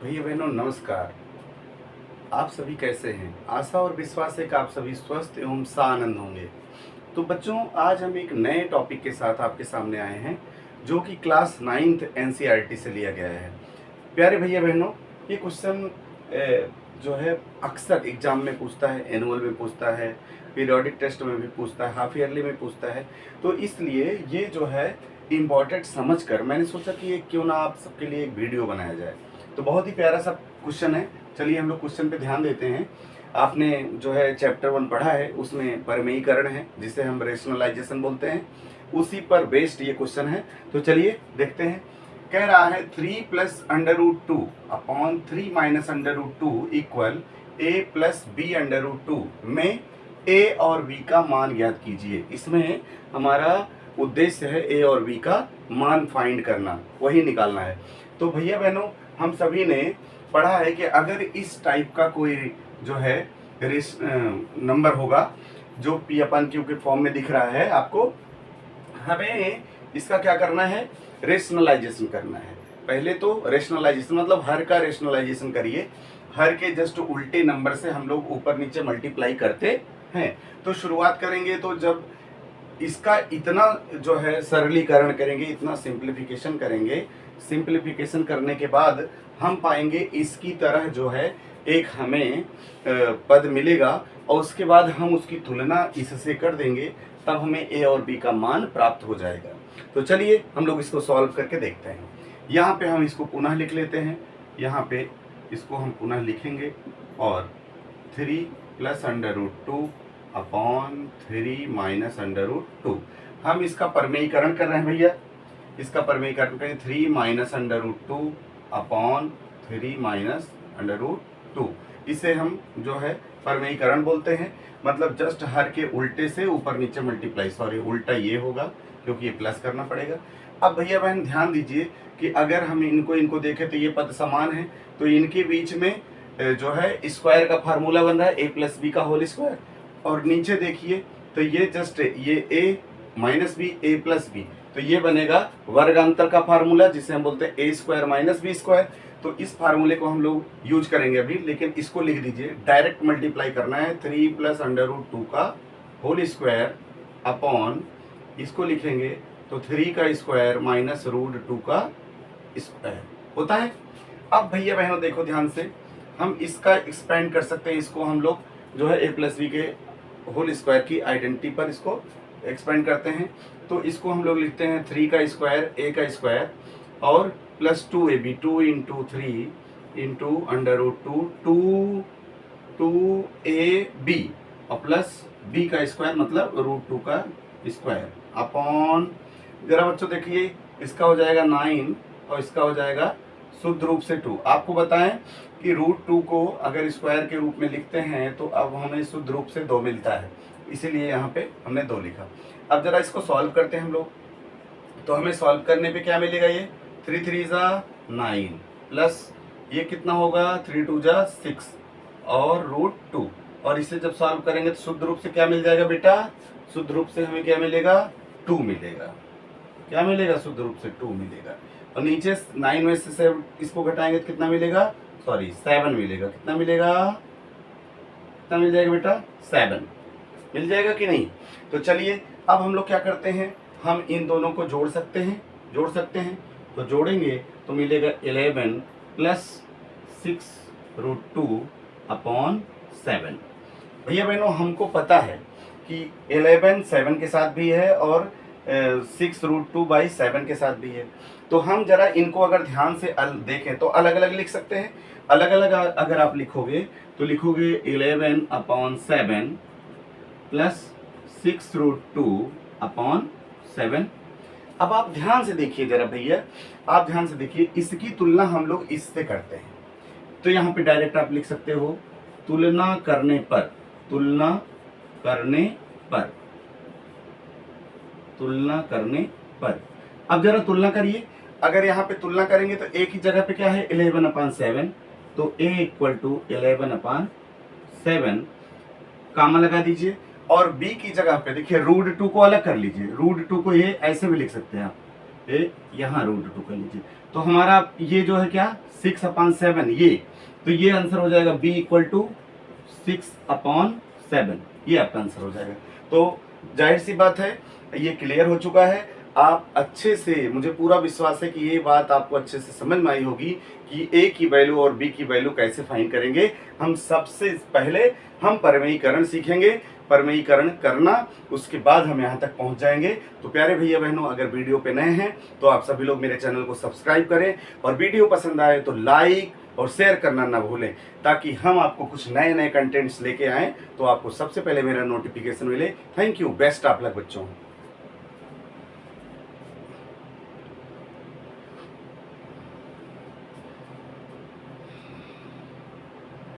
भैया बहनों नमस्कार। आप सभी कैसे हैं? आशा और विश्वास है कि आप सभी स्वस्थ एवं सानंद होंगे। तो बच्चों, आज हम एक नए टॉपिक के साथ आपके सामने आए हैं जो कि क्लास 9th एनसीईआरटी से लिया गया है। प्यारे भैया बहनों, ये क्वेश्चन जो है अक्सर एग्जाम में पूछता है, एनुअल में पूछता है, पीरियोडिक टेस्ट में भी पूछता है, हाफ ईयरली में पूछता है। तो इसलिए ये जो है इम्पॉर्टेंट समझकर मैंने सोचा कि ये क्यों ना आप सबके लिए एक वीडियो बनाया जाए। तो बहुत ही प्यारा सा क्वेश्चन है। चलिए हम लोग क्वेश्चन पे ध्यान देते हैं। आपने जो है चैप्टर 1 पढ़ा है, उसमें परमेयीकरण है जिसे हम रेशनलाइजेशन बोलते हैं, उसी पर बेस्ड ये क्वेश्चन है। तो चलिए देखते हैं। कह रहा है 3 plus under root 2 upon 3 minus under root 2 equal a plus b under root 2 में ए और बी का मान ज्ञात कीजिए। इसमें हमारा उद्देश्य है ए और बी का मान फाइंड करना, वही निकालना है। तो भैया बहनों, हम सभी ने पढ़ा है कि अगर इस टाइप का कोई जो है नंबर होगा जो पी अपन क्यू के फॉर्म में दिख रहा है आपको, हमें इसका क्या करना है? रेशनलाइजेशन करना है। पहले तो रेशनलाइजेशन मतलब हर का रेशनलाइजेशन करिए। हर के जस्ट उल्टे नंबर से हम लोग ऊपर नीचे मल्टीप्लाई करते हैं। तो शुरुआत करेंगे तो जब इसका इतना जो है सरलीकरण करेंगे, इतना सिंप्लीफिकेशन करेंगे, सिंप्लीफिकेशन करने के बाद हम पाएंगे इसकी तरह जो है एक हमें पद मिलेगा और उसके बाद हम उसकी तुलना इससे कर देंगे, तब हमें ए और बी का मान प्राप्त हो जाएगा। तो चलिए हम लोग इसको सॉल्व करके देखते हैं। यहाँ पे हम इसको पुनः लिख लेते हैं। यहाँ पे इसको हम पुनः लिखेंगे और 3 plus under root 2 upon 3 minus under root 2। हम इसका परमेयीकरण कर रहे हैं भैया। इसका परमेयीकरण करें 3 minus under root 2 upon 3 minus under root 2। इसे हम जो है परमेयीकरण बोलते हैं। मतलब जस्ट हर के उल्टे से ऊपर नीचे मल्टीप्लाई, सॉरी उल्टा ये होगा क्योंकि ये प्लस करना पड़ेगा। अब भैया बहन ध्यान दीजिए कि अगर हम इनको देखें तो ये पद समान है, तो इनके बीच में जो है स्क्वायर का फार्मूला बन रहा है ए प्लस बी का होल स्क्वायर। और नीचे देखिए तो ये जस्ट ये ए माइनस बी ए प्लस बी, तो ये बनेगा वर्गांतर का फार्मूला जिसे हम बोलते हैं ए स्क्वायर माइनस बी स्क्वायर। तो इस फार्मूले को हम लोग यूज करेंगे अभी, लेकिन इसको लिख दीजिए। डायरेक्ट मल्टीप्लाई करना है 3 प्लस अंडर रूट 2 का होल स्क्वायर अपॉन इसको लिखेंगे तो 3 का स्क्वायर माइनस रूट 2 का स्क्वायर होता है। अब भैया बहनों देखो ध्यान से, हम इसका एक्सपेंड कर सकते हैं। इसको हम लोग जो है ए प्लस बी के होल स्क्वायर की आइडेंटिटी पर इसको एक्सपेंड करते हैं। तो इसको हम लोग लिखते हैं 3 का स्क्वायर ए का स्क्वायर और plus 2ab 2 into 3 into under root 2 2ab और प्लस b का स्क्वायर मतलब रूट 2 का स्क्वायर अपॉन, जरा बच्चों देखिए इसका हो जाएगा 9 और इसका हो जाएगा शुद्ध रूप से 2। आपको बताएं कि रूट 2 को अगर स्क्वायर के रूप में लिखते हैं तो अब हमें शुद्ध रूप से 2 मिलता है, इसीलिए यहाँ पे हमने 2 लिखा। अब जरा इसको सॉल्व करते हैं हम लोग। तो हमें सॉल्व करने पे क्या मिलेगा? ये 3 3 जा 9 प्लस ये कितना होगा 3 2 जा 6 और रूट 2, और इसे जब सॉल्व करेंगे तो शुद्ध रूप से क्या मिल जाएगा बेटा? शुद्ध रूप से हमें क्या मिलेगा? 2 मिलेगा। क्या मिलेगा? शुद्ध रूप से 2 मिलेगा। और नीचे 9 में से इसको घटाएंगे तो कितना मिलेगा? सॉरी 7 मिलेगा। कितना मिलेगा? कितना मिल जाएगा बेटा? 7 मिल जाएगा कि नहीं? तो चलिए अब हम लोग क्या करते हैं, हम इन दोनों को जोड़ सकते हैं। तो जोड़ेंगे तो मिलेगा 11 प्लस 6 रूट 2 अपॉन 7। भैया बहनों हमको पता है कि 11 7 के साथ भी है और 6 रूट 2 बाई 7 के साथ भी है। तो हम जरा इनको अगर ध्यान से देखें तो अलग अलग लिख सकते हैं। अलग अलग अगर आप लिखोगे तो लिखोगे 11 अपॉन 7 प्लस 6 रूट 2 अपॉन 7। अब आप ध्यान से देखिए जरा भैया, आप ध्यान से देखिए, इसकी तुलना हम लोग इससे करते हैं। तो यहाँ पे डायरेक्ट आप लिख सकते हो तुलना करने पर, तुलना करने पर। अब जरा तुलना करिए। अगर यहाँ पे तुलना करेंगे तो एक ही जगह पे क्या है 11 अपॉन 7, तो a इक्वल टू 11 अपॉन 7 कामा लगा दीजिए। और b की जगह पे देखिए रूट 2 को अलग कर लीजिए। रूट 2 को ये ऐसे भी लिख सकते हैं आप, यहाँ √2 कर लीजिए। तो हमारा ये जो है क्या 6/7 ये, तो ये आंसर हो जाएगा b इक्वल टू 6/7, ये आपका आंसर हो जाएगा। तो जाहिर सी बात है ये क्लियर हो चुका है। आप अच्छे से, मुझे पूरा विश्वास है कि ये बात आपको अच्छे से समझ में आई होगी कि a की वैल्यू और b की वैल्यू कैसे फाइंड करेंगे। हम सबसे पहले हम परमेयीकरण सीखेंगे, परमेयीकरण करना, उसके बाद हम यहाँ तक पहुँच जाएंगे। तो प्यारे भैया बहनों, अगर वीडियो पे नए हैं तो आप सभी लोग मेरे चैनल को सब्सक्राइब करें, और वीडियो पसंद आए तो लाइक और शेयर करना ना भूलें, ताकि हम आपको कुछ नए नए कंटेंट्स लेके आएँ तो आपको सबसे पहले मेरा नोटिफिकेशन मिले। Thank you, best of luck बच्चों।